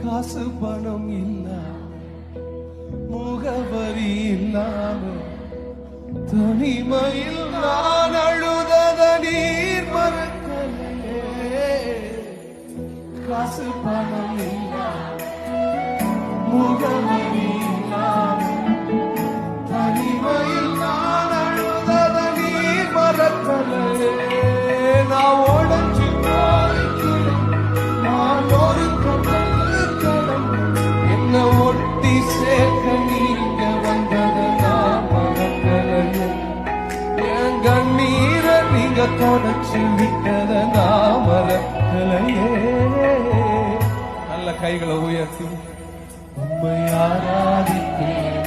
காசு பணம் இல்ல முகவரி இல்லாம தனிமையில் நான் அழுதத நீர் மறக்கலையே. காசு பணம் இல்ல முகவரி இல்லாம தனிமையில் நான் அழுதத நீர் மறக்கலையே. நான் உடைச்சு நான் ஒரு கடல் என்ன ஒட்டி சேர்க்க நீங்க வந்தத நான் மறக்கலையே. என் கண்ணீரை நீங்க தொடச்சு விட்டத நான் மறக்கலையே. நல்ல கைகளை உயர்த்தி உண்மை ஆராதித்தேன்